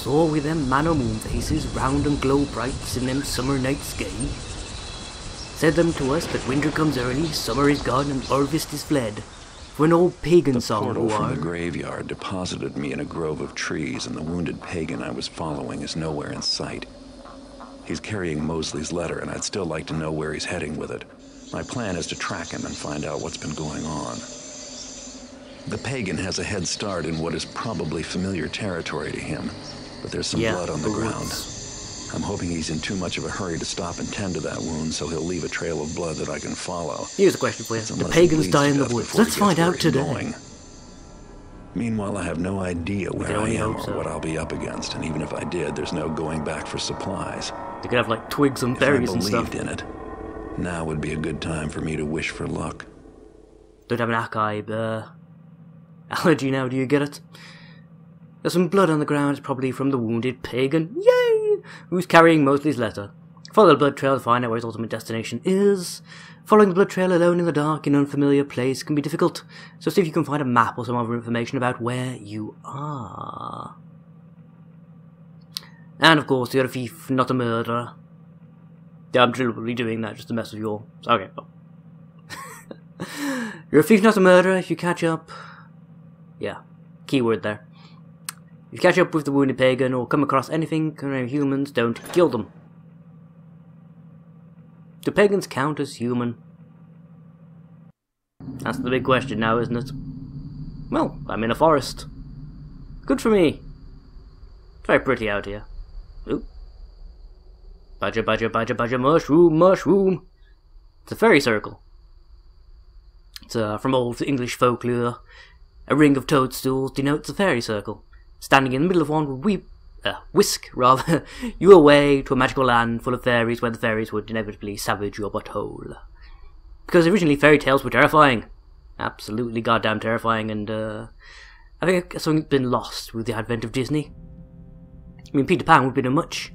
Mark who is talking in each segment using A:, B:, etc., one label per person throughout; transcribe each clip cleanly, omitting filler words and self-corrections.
A: sore with them man o' moon faces, round and glow brights in them summer nights gay. Said them to us that winter comes early, summer is gone and harvest is fled. For an old pagan song
B: The portal
A: who
B: from
A: are...
B: the graveyard deposited me in a grove of trees, and the wounded pagan I was following is nowhere in sight. He's carrying Mosley's letter, and I'd still like to know where he's heading with it. My plan is to track him and find out what's been going on. The pagan has a head start in what is probably familiar territory to him, but there's some blood on the ground. I'm hoping he's in too much of a hurry to stop and tend to that wound, so he'll leave a trail of blood that I can follow.
A: Here's a question for you. The pagans die in the woods. Let's find out today.
B: Meanwhile, I have no idea where I am or what I'll be up against, and even if I did, there's no going back for supplies.
A: They could have like twigs and berries and stuff.
B: If I believed in it, now would be a good time for me to wish for luck.
A: Don't have an acai allergy now, do you get it? There's some blood on the ground, probably from the wounded pagan. Yay! Who's carrying Mosley's letter. Follow the blood trail to find out where his ultimate destination is. Following the blood trail alone in the dark in an unfamiliar place can be difficult, so see if you can find a map or some other information about where you are. And of course, you're a thief, not a murderer. Yeah, I'm deliberately doing that just to mess with you all. Okay. You're a thief, not a murderer. If you catch up... Yeah, keyword there. If you catch up with the wounded pagan or come across anything concerning humans, don't kill them. Do pagans count as human? That's the big question now, isn't it? Well, I'm in a forest. Good for me. Very pretty out here. Ooh. Badger, badger, badger, badger, mushroom, mushroom. It's a fairy circle. It's from old English folklore. A ring of toadstools denotes a fairy circle. Standing in the middle of one would whisk you away to a magical land full of fairies where the fairies would inevitably savage your butthole. Because originally fairy tales were terrifying. Absolutely goddamn terrifying, and I think something's been lost with the advent of Disney. I mean, Peter Pan would have been a much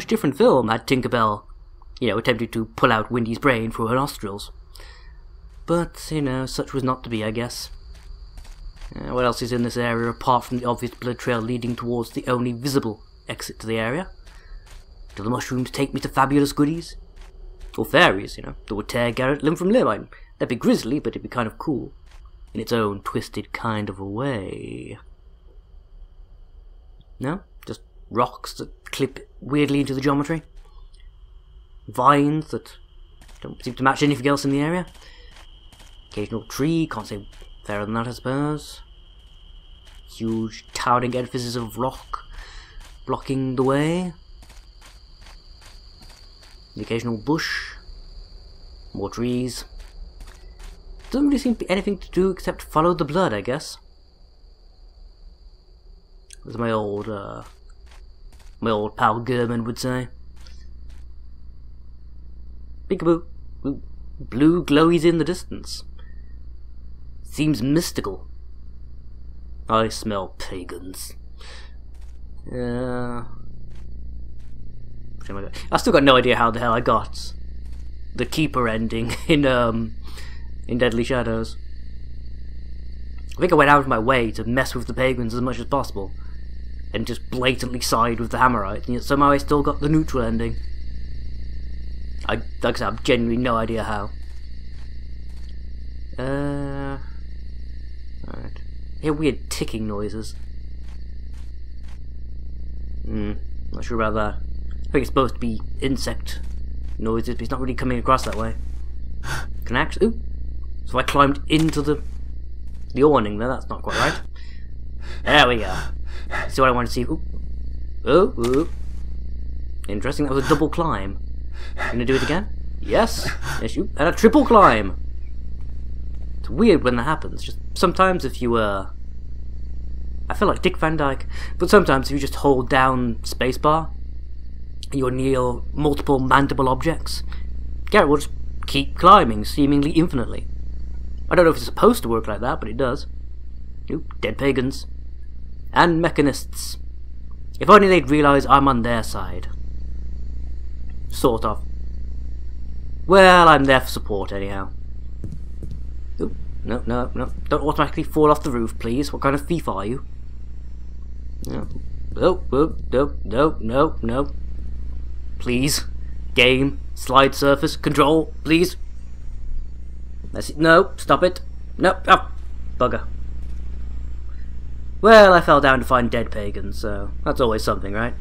A: different film had Tinkerbell, attempted to pull out Wendy's brain through her nostrils. But, such was not to be, I guess. What else is in this area apart from the obvious blood trail leading towards the only visible exit to the area? Do the mushrooms take me to fabulous goodies? Or fairies, that would tear Garrett limb from limb? That'd be grisly, but it'd be kind of cool. In its own twisted kind of a way. No? Just rocks that clip weirdly into the geometry? Vines that don't seem to match anything else in the area? Occasional tree, can't say fairer than that, I suppose. Huge towering edifices of rock blocking the way. The occasional bush. More trees. Doesn't really seem to be anything to do except follow the blood, I guess. As my old pal German would say. Peekaboo. Blue glowies in the distance. Seems mystical. I smell pagans. I still got no idea how the hell I got the Keeper ending in Deadly Shadows. I think I went out of my way to mess with the pagans as much as possible, and just blatantly side with the Hammerites, and yet somehow I still got the neutral ending. Like I said, I've genuinely no idea how. Alright. I hear weird ticking noises. Not sure about that. I think it's supposed to be insect noises, but it's not really coming across that way. Can I actually... Ooh! So I climbed into the awning there, that's not quite right. There we go. See what I want to see. Ooh. Oh, ooh. Interesting, that was a double climb. Gonna do it again? Yes. Yes, you. And a triple climb. It's weird when that happens. Just sometimes if you I feel like Dick Van Dyke, but sometimes if you just hold down spacebar, you're near multiple mandible objects, Garrett will just keep climbing, seemingly infinitely. I don't know if it's supposed to work like that, but it does. Oop, dead pagans. And mechanists. If only they'd realise I'm on their side. Sort of. Well, I'm there for support anyhow. Oop, no. Don't automatically fall off the roof, please. What kind of thief are you? No. Nope, nope, nope, nope, nope, nope. Please. Game. Slide surface. Control. Please. No, stop it. No. Oh, bugger. Well, I fell down to find dead pagans, so that's always something, right?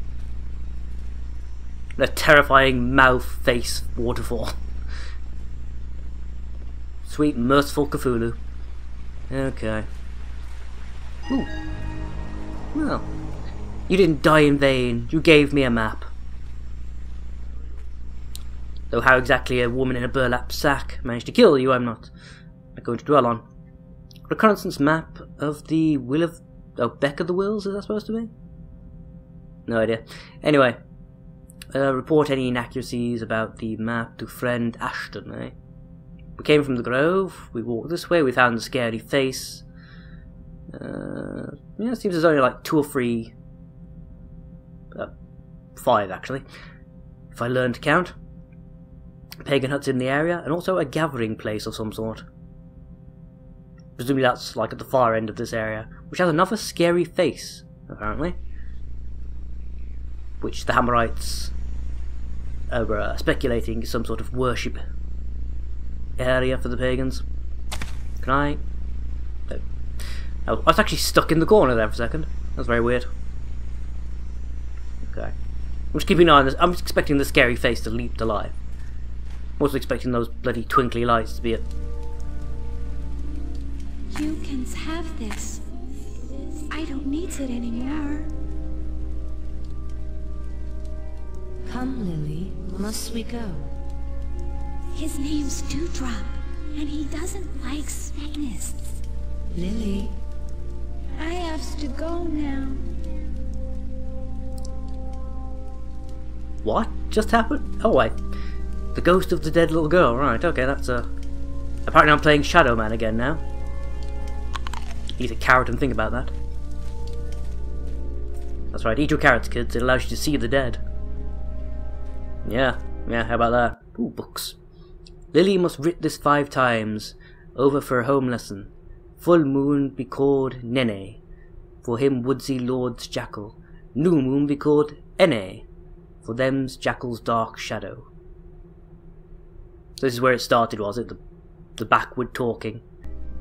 A: A terrifying mouth face waterfall. Sweet, merciful Cthulhu. Okay. Ooh. Well, you didn't die in vain. You gave me a map. Though how exactly a woman in a burlap sack managed to kill you, I'm not going to dwell on. Reconnaissance map of the Will of... Oh, Beck of the Wills, is that supposed to be? No idea. Anyway, report any inaccuracies about the map to friend Ashton, eh? We came from the Grove, we walked this way, we found the scary face. Yeah, it seems there's only like 2 or 3... 5 actually, if I learn to count. Pagan huts in the area, and also a gathering place of some sort. Presumably that's like at the far end of this area, which has another scary face, apparently. Which the Hammerites are speculating is some sort of worship area for the pagans. Can I... No. I was actually stuck in the corner there for a second. That's very weird. Okay. I'm just keeping an eye on this. I'm just expecting the scary face to leap to life. I'm also expecting those bloody twinkly lights to be it.
C: You can have this. I don't need it anymore.
D: Come, Lily. Must we go?
C: His name's Dewdrop, and he doesn't like Satanists.
D: Lily.
C: I have to go now.
A: What just happened? Oh, the ghost of the dead little girl. Right, okay, that's apparently I'm playing Shadow Man again now. Eat a carrot and think about that. That's right, eat your carrots, kids. It allows you to see the dead. Yeah, how about that? Ooh, books. Lily must writ this 5 times, over for her home lesson. Full moon be called Nene, for him woodsy lord's jackal. New moon be called Ene, for them's jackal's dark shadow. So this is where it started, was it? The backward talking.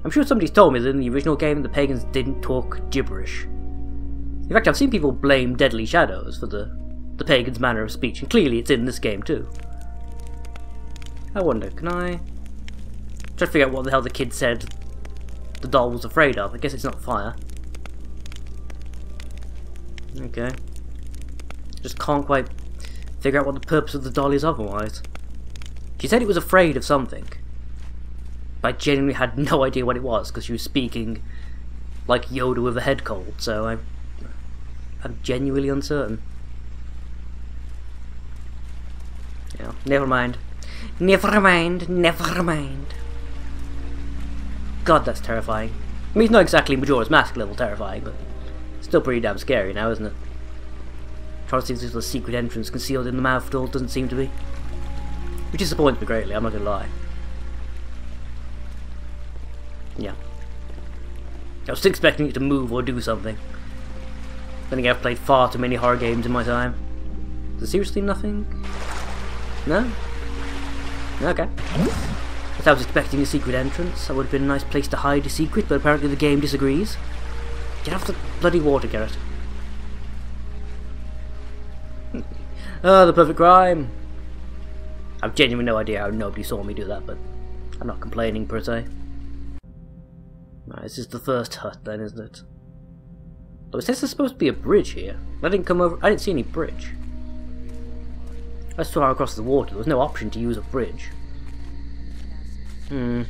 A: I'm sure somebody's told me that in the original game the pagans didn't talk gibberish. In fact, I've seen people blame Deadly Shadows for the pagans' manner of speech, and clearly it's in this game too. I wonder, can I try to figure out what the hell the kid said the doll was afraid of? I guess it's not fire. Okay. Just can't quite figure out what the purpose of the doll is otherwise. She said it was afraid of something, but I genuinely had no idea what it was, because she was speaking like Yoda with a head cold, so I'm genuinely uncertain. Yeah, never mind. Never mind, never mind. God, that's terrifying. I mean, it's not exactly Majora's Mask level terrifying, but still pretty damn scary now, isn't it? Trying to see if there's a secret entrance concealed in the mouth door, doesn't seem to be. Which disappoints me greatly, I'm not gonna lie. Yeah. I was still expecting it to move or do something. Then again, I've played far too many horror games in my time. Is there seriously nothing? No? Okay. I was expecting a secret entrance. That would have been a nice place to hide a secret, but apparently the game disagrees. Get off the bloody water, Garrett. Oh, the perfect crime. I've genuinely no idea how nobody saw me do that, but I'm not complaining per se. Right, this is the first hut then, isn't it? Oh, it says there's supposed to be a bridge here. I didn't see any bridge. I saw across the water. There was no option to use a bridge. Oh,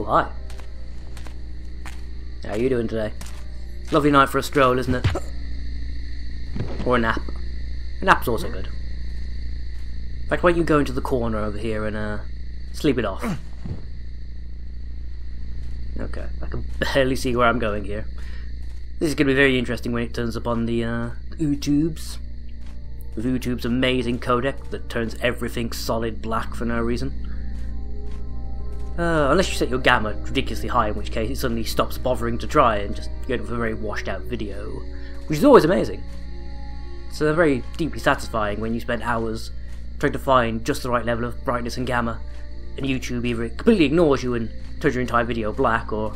A: hi. How are you doing today? Lovely night for a stroll, isn't it? Or a nap. A nap's also good. In fact, why don't you go into the corner over here and sleep it off? Okay, I can barely see where I'm going here. This is going to be very interesting when it turns up on the YouTubes. With YouTube's amazing codec that turns everything solid black for no reason. Unless you set your gamma ridiculously high, in which case it suddenly stops bothering to try and just go with a very washed out video, which is always amazing. It's very deeply satisfying when you spend hours trying to find just the right level of brightness and gamma, and YouTube either completely ignores you and turns your entire video black, or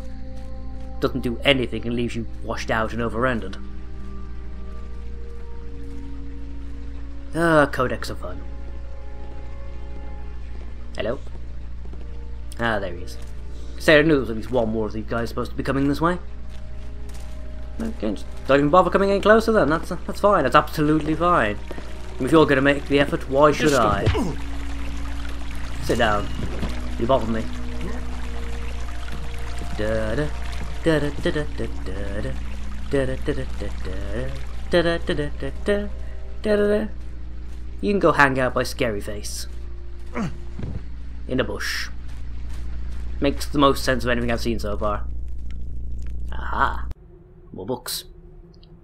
A: doesn't do anything and leaves you washed out and over-rendered. Codecs are fun. Hello? Ah, there he is. So I knew there was at least one more of these guys supposed to be coming this way. Okay, just don't even bother coming any closer then, that's fine, that's absolutely fine. If you're going to make the effort, why should I? Sit down. You bother me. You can go hang out by Scary Face. In a bush. Makes the most sense of anything I've seen so far. Aha. More books.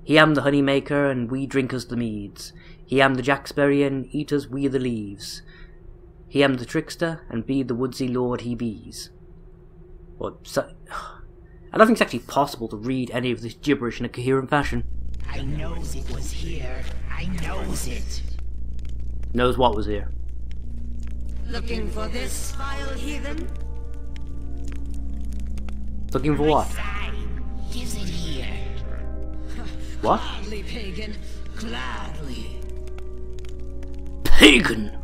A: He am the honey maker, and we drinkers the meads. He am the jacksberry, and eaters we the leaves. He am the trickster, and be the woodsy lord he bees. Or, so, I don't think it's actually possible to read any of this gibberish in a coherent fashion.
E: I knows it was here. I knows it.
A: Knows what was here.
E: Looking for this vile heathen?
A: Looking for what?
E: Is it here?
A: What?
E: Gladly, pagan. Gladly.
A: Pagan!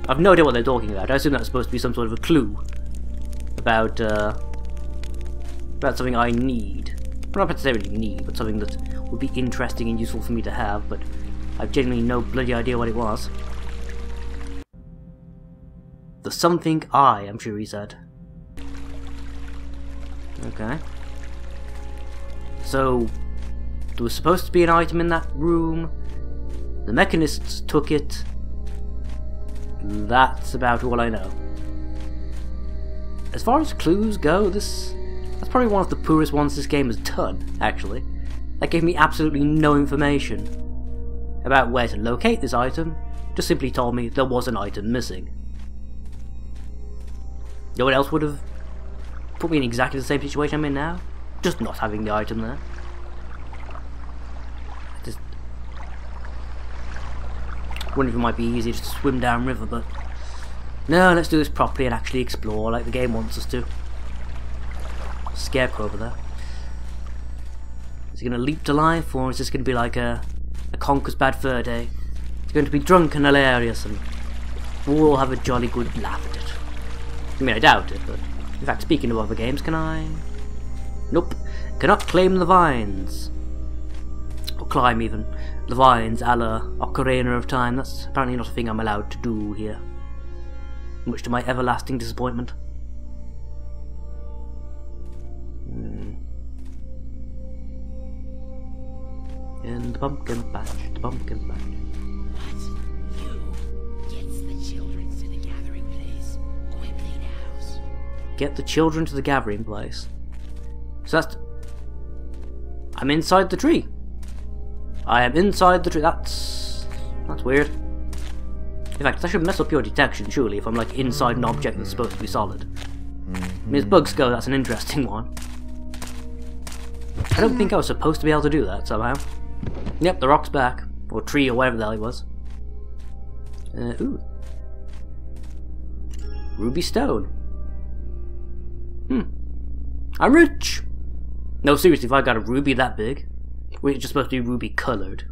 A: I've no idea what they're talking about. I assume that's supposed to be some sort of a clue about something I need. Well, not necessarily need, but something that would be interesting and useful for me to have, but I've genuinely no bloody idea what it was. The something I'm sure he said. Okay. So, there was supposed to be an item in that room. The mechanists took it. That's about all I know. As far as clues go, that's probably one of the poorest ones this game has done, actually. That gave me absolutely no information about where to locate this item, just simply told me there was an item missing. You know what else would have put me in exactly the same situation I'm in now? Just not having the item there. Wonder if it might be easier just to swim down river, but no, let's do this properly and actually explore like the game wants us to. Scarecrow over there. Is he going to leap to life, or is this going to be like a Conker's Bad Fur Day? It's going to be drunk and hilarious, and we'll all have a jolly good laugh at it. I mean, I doubt it, but in fact, speaking of other games, can I? Nope. Cannot claim the vines. Or climb, even. The vines, a la Ocarina of Time. That's apparently not a thing I'm allowed to do here. Much to my everlasting disappointment. In the pumpkin patch, the pumpkin patch.
E: What? You gets the children to the gathering place. Quickly now.
A: Get the children to the gathering place. So that's... I'm inside the tree. I am inside the tree. That's weird. In fact, that should mess up your detection, surely, if I'm like inside an object that's supposed to be solid. I mean, as bugs go, that's an interesting one. I don't think I was supposed to be able to do that somehow. Yep, the rock's back. Or tree, or whatever the hell he was. Ooh. Ruby stone. I'm rich! No, seriously, if I got a ruby that big, we're just supposed to be ruby coloured.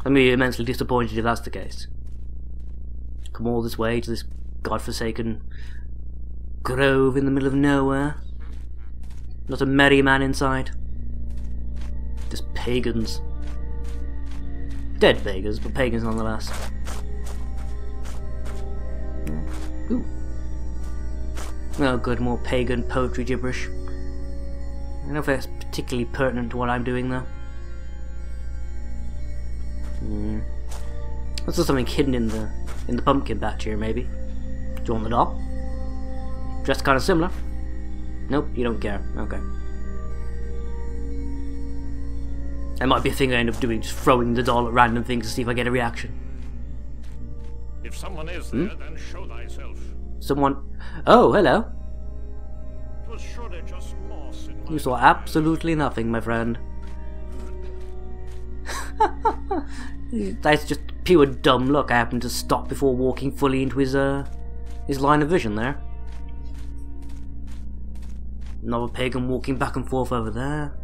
A: I'd be immensely disappointed if that's the case. Come all this way to this godforsaken grove in the middle of nowhere. Not a merry man inside. Just pagans. Dead pagans, but pagans nonetheless. Ooh. Oh good, more pagan poetry gibberish. I don't know if that's particularly pertinent to what I'm doing though. There's still something hidden in the pumpkin patch here, maybe. Do you want the doll? Dressed kind of similar. Nope, you don't care. Okay. That might be a thing I end up doing, just throwing the doll at random things to see if I get a reaction.
F: If someone is there, then show thyself.
A: someone... Oh, hello.
F: It was surely just moss in my
A: You saw absolutely nothing, my friend. That's just pure dumb luck. I happened to stop before walking fully into his line of vision there. Another pagan walking back and forth over there.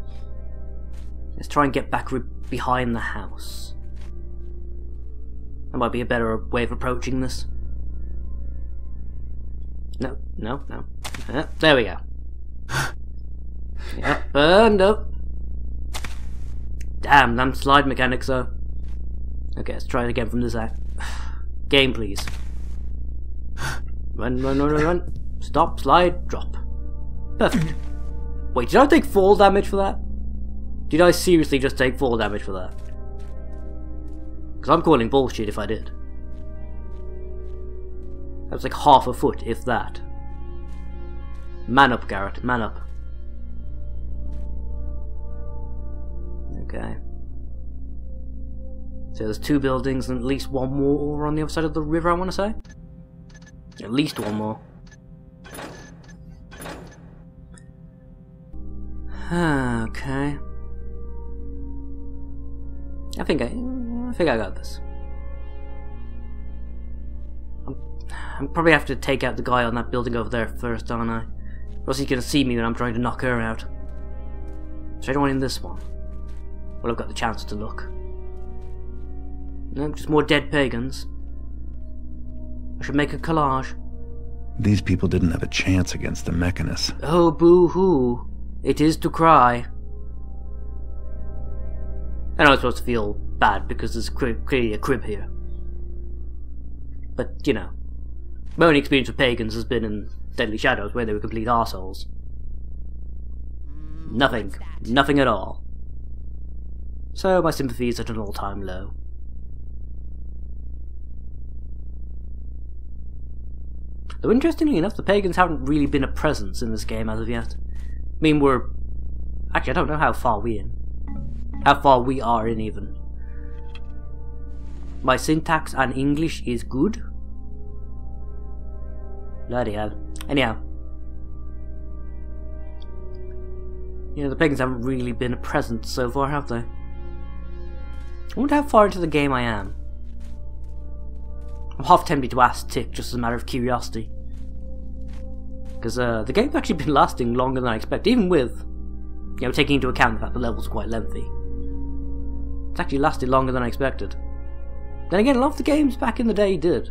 A: Let's try and get back behind the house. That might be a better way of approaching this. No, no, no. There we go. Yep, burned up. Damn slide mechanics though. Okay, let's try it again from this side. Game, please. Run, run, run, run, run. Stop, slide, drop. Perfect. Wait, did I take fall damage for that? Did I seriously just take fall damage for that? Because I'm calling bullshit if I did. That was like half a foot, if that. Man up, Garrett, man up. Okay. So there's 2 buildings and at least 1 more on the other side of the river, I want to say. At least 1 more. Okay. I think I got this. I'm probably have to take out the guy on that building over there first, aren't I? Or else he's gonna see me when I'm trying to knock her out. Is there anyone in this one? Well, I've got the chance to look. No, just more dead pagans. I should make a collage.
B: These people didn't have a chance against the mechanists.
A: Oh, boo-hoo. It is to cry. I know I'm supposed to feel bad because there's clearly a crib here. But, you know, my only experience with pagans has been in Deadly Shadows where they were complete arseholes. Nothing. Nothing at all. So my sympathy is at an all-time low. Though interestingly enough, the pagans haven't really been a presence in this game as of yet. I mean, we're... Actually, I don't know how far we are in even. My syntax and English is good. Bloody hell. Anyhow. You know, the pagans haven't really been a presence so far, have they? I wonder how far into the game I am. I'm half tempted to ask Tick just as a matter of curiosity. Because the game's actually been lasting longer than I expected, even with, you know, taking into account the fact the level's quite lengthy. It's actually lasted longer than I expected. Then again, a lot of the games back in the day did.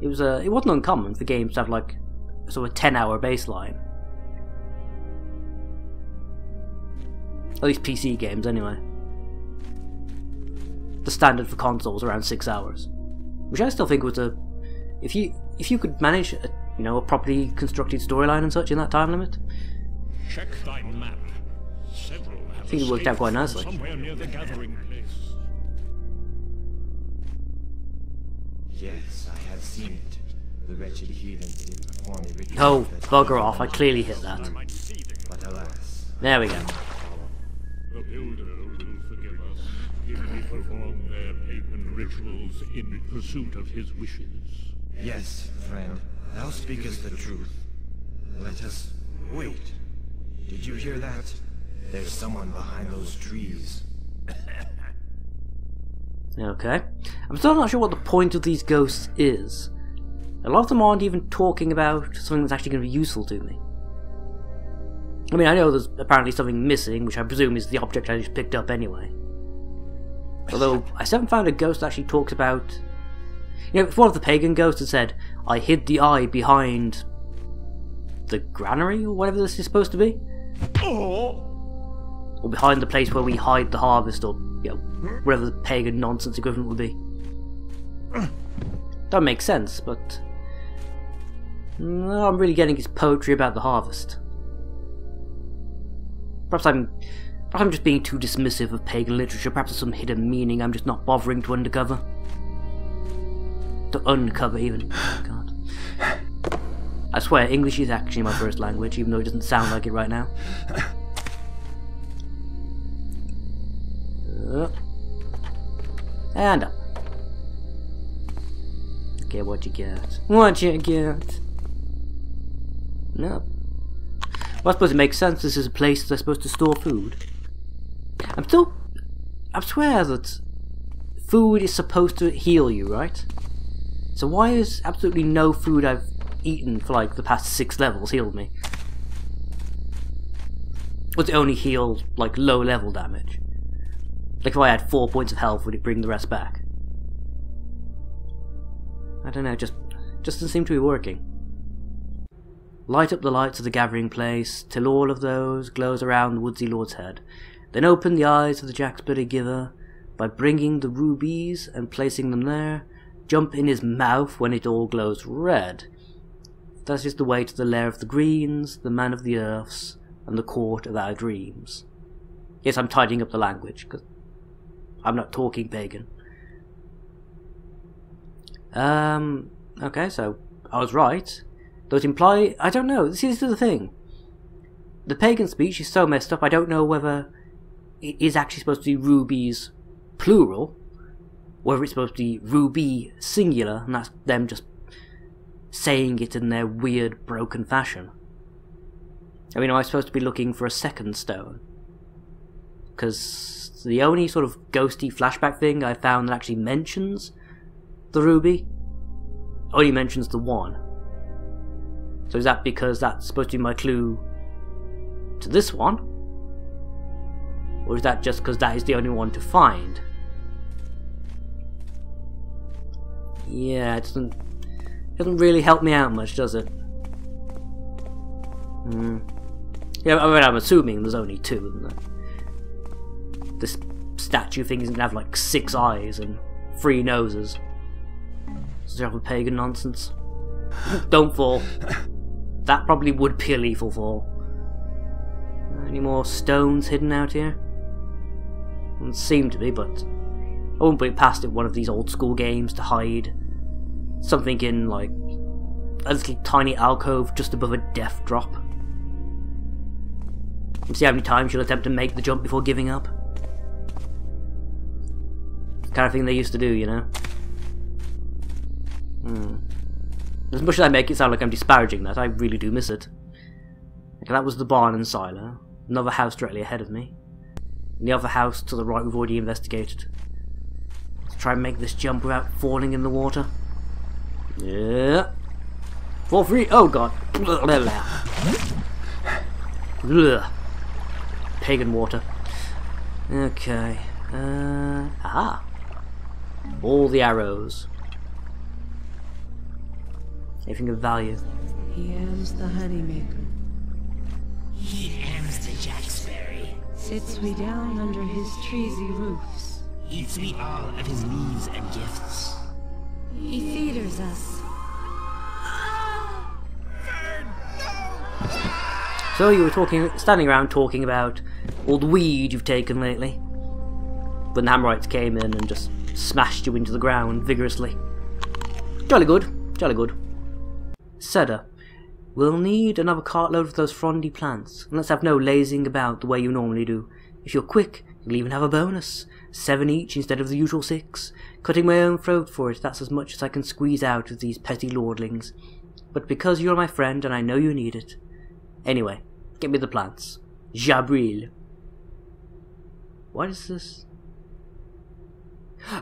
A: It wasn't uncommon for games to have like sort of a 10-hour baseline. At least PC games, anyway. The standard for consoles around 6 hours, which I still think was a. If you could manage a, you know, a properly constructed storyline and such in that time limit,
F: Check thy map. Several have
A: I think it worked out quite nicely.
F: Somewhere near the gathering place.
G: Yes, I have seen it. The wretched heathens did perform a ritual.
A: Oh,
G: that
A: bugger off! I clearly hit that.
F: I might see them.
G: But alas,
A: There we go.
F: The builder will forgive us if we perform their pagan rituals in pursuit of his wishes.
G: yes, friend, thou speakest the truth. Let us wait. Did you hear that? There's someone behind those trees.
A: Okay. I'm still not sure what the point of these ghosts is. A lot of them aren't even talking about something that's actually going to be useful to me. I mean, I know there's apparently something missing, which I presume is the object I just picked up anyway. Although, I still haven't found a ghost that actually talks about... You know, if one of the pagan ghosts had said, I hid the eye behind... the granary, or whatever this is supposed to be? Or behind the place where we hide the harvest, or, you know, whatever the pagan nonsense equivalent would be. That makes sense, but... no, I'm really getting his poetry about the harvest. Perhaps I'm just being too dismissive of pagan literature. Perhaps there's some hidden meaning I'm just not bothering to uncover. To uncover, even. Oh, God. I swear, English is actually my first language, even though it doesn't sound like it right now. And up. Get what you get. What you get? No. Well, I suppose it makes sense. This is a place they're supposed to store food. I swear that food is supposed to heal you, right? So why is absolutely no food I've eaten for like the past 6 levels healed me? Would it only heal like low level damage? Like if I had 4 points of health, would it bring the rest back? I don't know, just doesn't seem to be working. Light up the lights of the gathering place, till all of those glows around the woodsy lord's head. Then open the eyes of the jack-spurry giver, by bringing the rubies and placing them there. Jump in his mouth when it all glows red. That is the way to the lair of the greens, the man of the earths, and the court of our dreams. Yes, I'm tidying up the language, because I'm not talking pagan. Okay, so I was right. Those imply... I don't know, this is the thing. The pagan speech is so messed up, I don't know whether it is actually supposed to be rubies plural, whether it's supposed to be ruby singular, and that's them just saying it in their weird broken fashion. I mean, am I supposed to be looking for a second stone? Because the only sort of ghosty flashback thing I found that actually mentions the ruby only mentions the one. So is that because that's supposed to be my clue to this one? Or is that just because that is the only one to find? Yeah, it doesn't really help me out much, does it? Yeah, I mean, I'm assuming there's only 2, isn't there? This statue thing isn't gonna have like 6 eyes and 3 noses. Is there other pagan nonsense? Don't fall. That probably would be a lethal fall. Any more stones hidden out here? Doesn't seem to be, but I wouldn't put it past it one of these old school games to hide something in like a little tiny alcove just above a death drop. And see how many times you'll attempt to make the jump before giving up. The kind of thing they used to do, you know. As much as I make it sound like I'm disparaging that, I really do miss it. Okay, that was the barn and silo. Another house directly ahead of me. And the other house to the right we've already investigated. Let's try and make this jump without falling in the water. Yeah. Fall free. Oh god. Pagan water. Okay. All the arrows. Anything of value.
D: He ams the honeymaker.
E: He hams the jackberry.
D: Sits we down under his treesy roofs.
E: Eats we all of his leaves and gifts.
C: He feeders us.
A: So you were standing around talking about all the weed you've taken lately. When the Hammerites came in and just smashed you into the ground vigorously. Jolly good, jolly good. Seda, we'll need another cartload of those frondy plants, and let's have no lazing about the way you normally do. If you're quick, you'll even have a bonus. 7 each instead of the usual 6. Cutting my own throat for it, that's as much as I can squeeze out of these petty lordlings. But because you're my friend and I know you need it. Anyway, get me the plants. Jabril. What is this?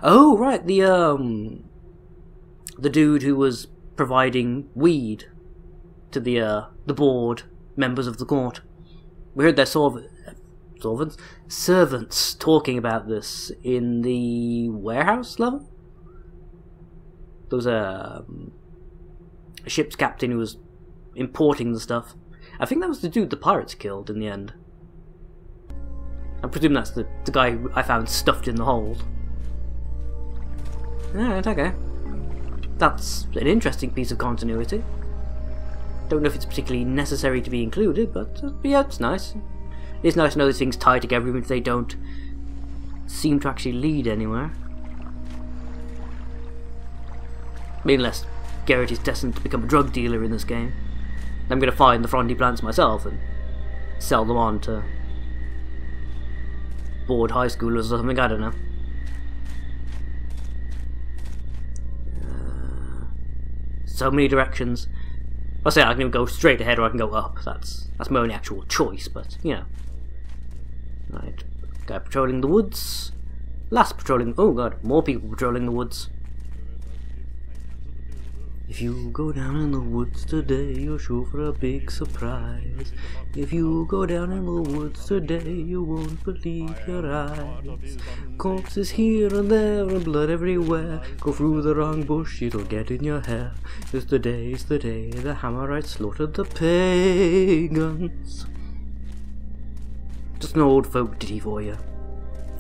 A: Oh, right, the dude who was providing weed to the board members of the court. We heard their servants talking about this in the warehouse level. There was a ship's captain who was importing the stuff. I think that was the dude the pirates killed in the end. I presume that's the guy who I found stuffed in the hold. Alright, okay. That's an interesting piece of continuity. Don't know if it's particularly necessary to be included, but yeah, it's nice. It's nice to know these things tie together even if they don't seem to actually lead anywhere. I mean, unless Garrett is destined to become a drug dealer in this game. I'm going to find the frondy plants myself and sell them on to bored high schoolers or something, I don't know. so many directions. I'll say I can go straight ahead or I can go up. That's my only actual choice, but you know. Right, guy patrolling the woods. Last patrolling. Oh god, more people patrolling the woods. If you go down in the woods today, you're sure for a big surprise. If you go down in the woods today, you won't believe your eyes. Corpses here and there and blood everywhere. Go through the wrong bush, it'll get in your hair. It's the day the Hammerites slaughtered the pagans. Just an old folk ditty for you.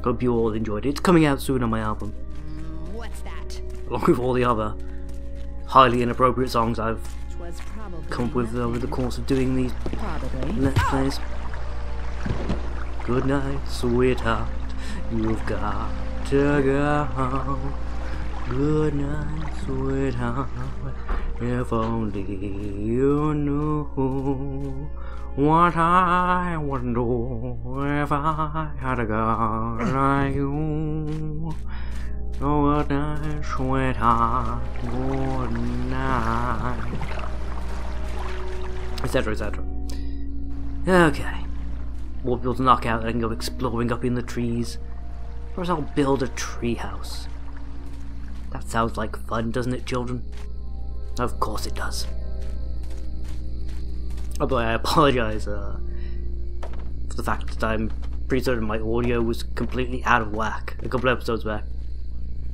A: Hope you all enjoyed it. It's coming out soon on my album.
E: What's that?
A: Along with all the other highly inappropriate songs I've come up with over the course of doing these Let's Plays. Good night, sweetheart, you've got to go. Good night, sweetheart, if only you knew what I would do if I had a girl like you. Oh, good night, sweetheart, good night, etc, etc. Okay, more people to knock out, I can go exploring up in the trees. Or else I'll build a tree house. That sounds like fun, doesn't it, children? Of course it does. Although I apologise for the fact that I'm pretty certain my audio was completely out of whack a couple episodes back.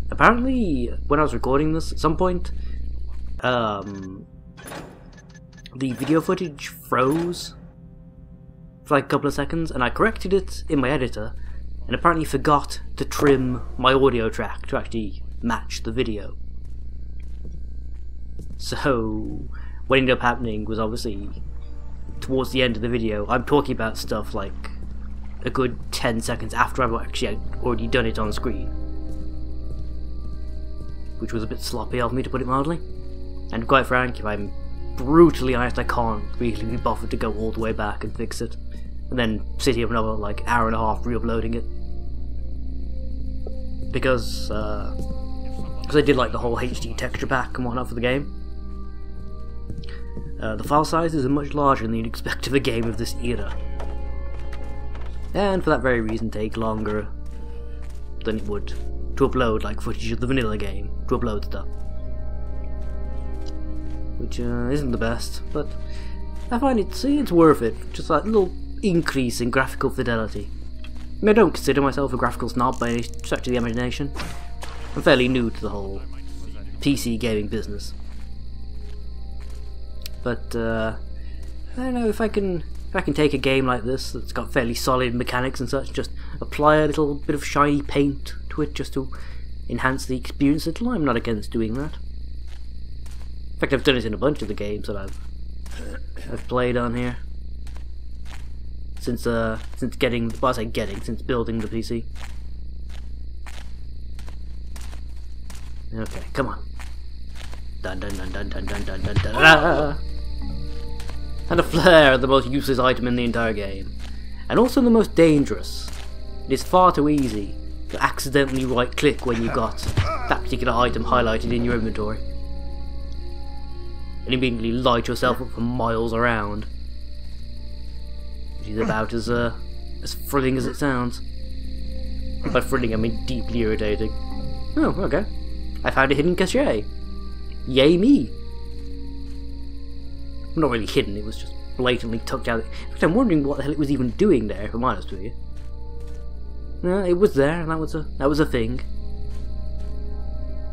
A: Apparently, when I was recording this, at some point, the video footage froze for like a couple of seconds, and I corrected it in my editor, and apparently forgot to trim my audio track to actually match the video. So, what ended up happening was obviously, towards the end of the video, I'm talking about stuff like a good 10 seconds after I've actually already done it on screen. Which was a bit sloppy of me, to put it mildly. And quite frank, if I'm brutally honest, I can't really be bothered to go all the way back and fix it. And then sit here for another like hour and a half re-uploading it. Because I did like the whole HD texture pack and whatnot for the game. The file sizes are much larger than you'd expect of a game of this era. And for that very reason take longer than it would to upload like footage of the vanilla game, to upload stuff. Which isn't the best, but I find it's worth it, just like a little increase in graphical fidelity. I mean, I don't consider myself a graphical snob by any stretch of the imagination. I'm fairly new to the whole PC gaming business. But I don't know, if I can take a game like this that's got fairly solid mechanics and such, just apply a little bit of shiny paint to it just to enhance the experience a little, I'm not against doing that. In fact, I've done it in a bunch of the games that I've played on here since building the PC. Okay, come on. Dun dun dun dun dun dun dun dun dun. Ah! And a flare, the most useless item in the entire game, and also the most dangerous. It is far too easy to accidentally right-click when you got that particular item highlighted in your inventory, and immediately light yourself up for miles around, which is about as thrilling as it sounds. And by thrilling, I mean deeply irritating. Oh, okay. I found a hidden cache. Yay me! Not really hidden, it was just blatantly tucked out. In fact, I'm wondering what the hell it was even doing there, if I'm honest with you. It was there, and that was a thing.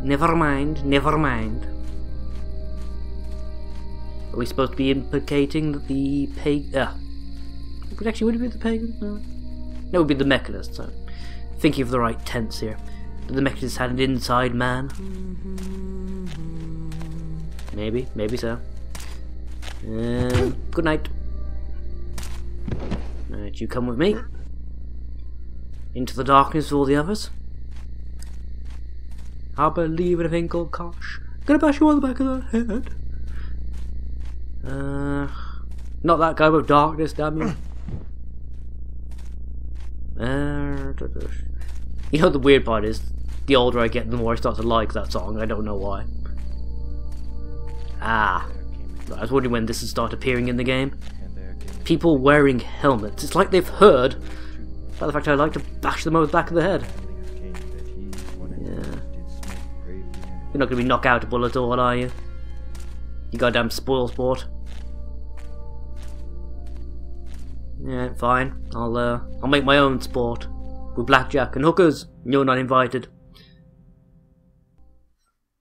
A: Never mind, never mind. Are we supposed to be implicating that the actually, would it be the pagan? No, it would be the mechanist, so thinking of the right tense here. That the mechanist had an inside man. Maybe so. Good night. Right, you come with me into the darkness with all the others. I believe in a thing called Kosh. Gonna bash you on the back of the head. Not that guy with darkness, damn you. You know, the weird part is, the older I get, the more I start to like that song. I don't know why. Ah. I was wondering when this would start appearing in the game. People wearing helmets. It's like they've heard by the fact I like to bash them over the back of the head. Yeah. You're not going to be knockoutable at all, are you? You goddamn spoil sport. Yeah, fine. I'll make my own sport with blackjack and hookers. You're not invited.